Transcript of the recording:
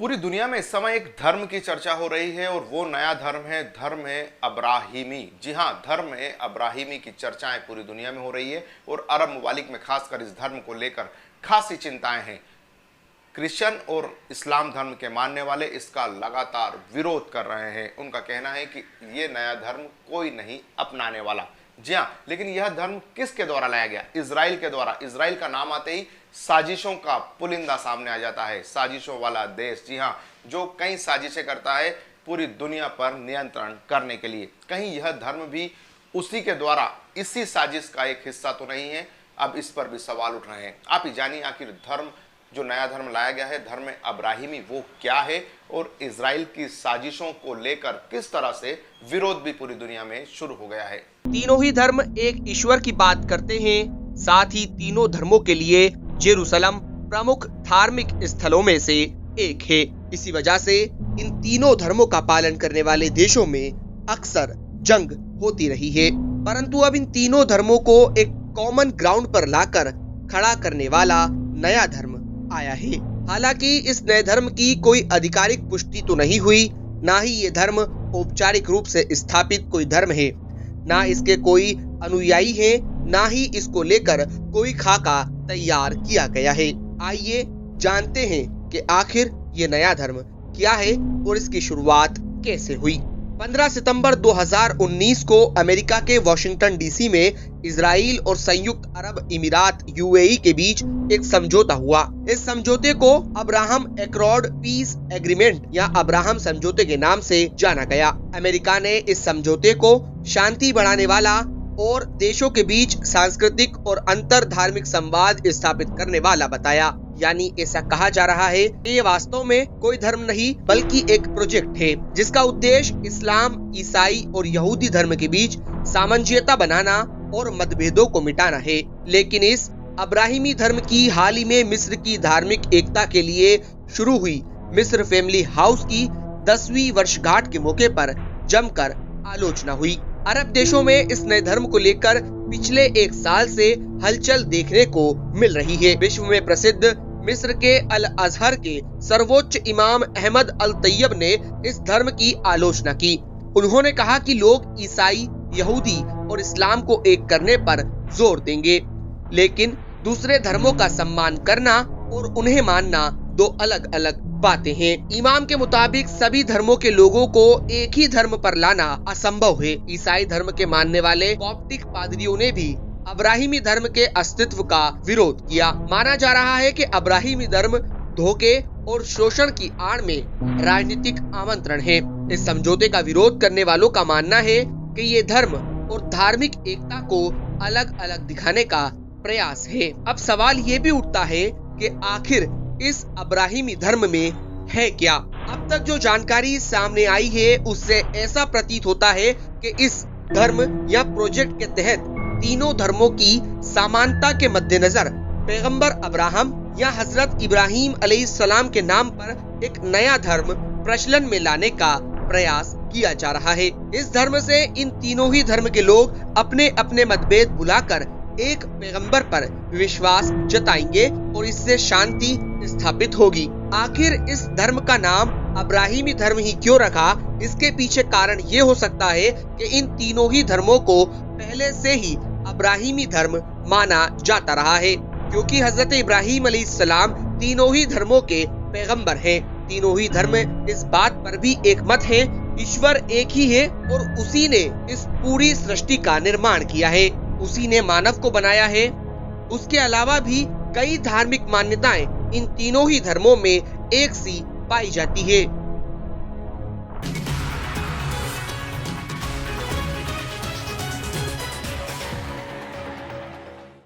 पूरी दुनिया में इस समय एक धर्म की चर्चा हो रही है और वो नया धर्म है अब्राहिमी। जी हाँ, धर्म है अब्राहिमी की चर्चाएं पूरी दुनिया में हो रही है और अरब ममालिक में खासकर इस धर्म को लेकर खासी चिंताएं हैं। क्रिश्चियन और इस्लाम धर्म के मानने वाले इसका लगातार विरोध कर रहे हैं। उनका कहना है कि ये नया धर्म कोई नहीं अपनाने वाला। जी हाँ, लेकिन यह धर्म किसके द्वारा लाया गया? इजराइल के द्वारा। इजराइल का नाम आते ही साजिशों का पुलिंदा सामने आ जाता है। साजिशों वाला देश, जी हाँ, जो कई साजिशें करता है पूरी दुनिया पर नियंत्रण करने के लिए। कहीं यह धर्म भी उसी के द्वारा इसी साजिश का एक हिस्सा तो नहीं है? अब इस पर भी सवाल उठ रहे हैं। आप ही जानिए आखिर धर्म, जो नया धर्म लाया गया है धर्म अब्राहिमी, वो क्या है और इजराइल की साजिशों को लेकर किस तरह से विरोध भी पूरी दुनिया में शुरू हो गया है। तीनों ही धर्म एक ईश्वर की बात करते हैं। साथ ही तीनों धर्मों के लिए जेरूसलम प्रमुख धार्मिक स्थलों में से एक है। इसी वजह से इन तीनों धर्मों का पालन करने वाले देशों में अक्सर जंग होती रही है। परंतु अब इन तीनों धर्मों को एक कॉमन ग्राउंड पर लाकर खड़ा करने वाला नया धर्म आया है। हालांकि इस नए धर्म की कोई आधिकारिक पुष्टि तो नहीं हुई, ना ही ये धर्म औपचारिक रूप से स्थापित कोई धर्म है, ना इसके कोई अनुयायी है, ना ही इसको लेकर कोई खाका तैयार किया गया है। आइए जानते हैं कि आखिर ये नया धर्म क्या है और इसकी शुरुआत कैसे हुई। 15 सितंबर 2019 को अमेरिका के वॉशिंगटन डीसी में इजराइल और संयुक्त अरब इमीरात यूएई के बीच एक समझौता हुआ। इस समझौते को अब्राहम एक्कॉर्ड पीस एग्रीमेंट या अब्राहम समझौते के नाम से जाना गया। अमेरिका ने इस समझौते को शांति बढ़ाने वाला और देशों के बीच सांस्कृतिक और अंतर धार्मिक संवाद स्थापित करने वाला बताया। यानी ऐसा कहा जा रहा है कि ये वास्तव में कोई धर्म नहीं बल्कि एक प्रोजेक्ट है जिसका उद्देश्य इस्लाम, ईसाई और यहूदी धर्म के बीच सामंजस्यता बनाना और मतभेदों को मिटाना है। लेकिन इस अब्राहिमी धर्म की हाल ही में मिस्र की धार्मिक एकता के लिए शुरू हुई मिस्र फैमिली हाउस की 10वीं वर्षगांठ के मौके पर जमकर आलोचना हुई। अरब देशों में इस नए धर्म को लेकर पिछले एक साल से हलचल देखने को मिल रही है। विश्व में प्रसिद्ध मिस्र के अल अजहर के सर्वोच्च इमाम अहमद अल तैयब ने इस धर्म की आलोचना की। उन्होंने कहा कि लोग ईसाई, यहूदी और इस्लाम को एक करने पर जोर देंगे, लेकिन दूसरे धर्मों का सम्मान करना और उन्हें मानना दो अलग अलग बातें हैं। इमाम के मुताबिक सभी धर्मों के लोगों को एक ही धर्म पर लाना असंभव है। ईसाई धर्म के मानने वाले कॉप्टिक पादरियों ने भी अब्राहिमी धर्म के अस्तित्व का विरोध किया। माना जा रहा है कि अब्राहिमी धर्म धोखे और शोषण की आड़ में राजनीतिक आमंत्रण है। इस समझौते का विरोध करने वालों का मानना है कि ये धर्म और धार्मिक एकता को अलग अलग दिखाने का प्रयास है। अब सवाल ये भी उठता है कि आखिर इस अब्राहिमी धर्म में है क्या? अब तक जो जानकारी सामने आई है उससे ऐसा प्रतीत होता है कि इस धर्म या प्रोजेक्ट के तहत तीनों धर्मों की समानता के मद्देनजर पैगंबर अब्राहम या हजरत इब्राहिम अलैहिस्सलाम के नाम पर एक नया धर्म प्रचलन में लाने का प्रयास किया जा रहा है। इस धर्म से इन तीनों ही धर्म के लोग अपने अपने मतभेद भुलाकर एक पैगंबर पर विश्वास जताएंगे और इससे शांति स्थापित होगी। आखिर इस धर्म का नाम अब्राहिमी धर्म ही क्यों रखा? इसके पीछे कारण ये हो सकता है कि इन तीनों ही धर्मों को पहले से ही अब्राहिमी धर्म माना जाता रहा है, क्योंकि हजरत इब्राहिम अलैहिस्सलाम तीनों ही धर्मों के पैगंबर हैं। तीनों ही धर्म इस बात पर भी एक मत है, ईश्वर एक ही है और उसी ने इस पूरी सृष्टि का निर्माण किया है, उसी ने मानव को बनाया है। उसके अलावा भी कई धार्मिक मान्यताएं इन तीनों ही धर्मों में एक सी पाई जाती है।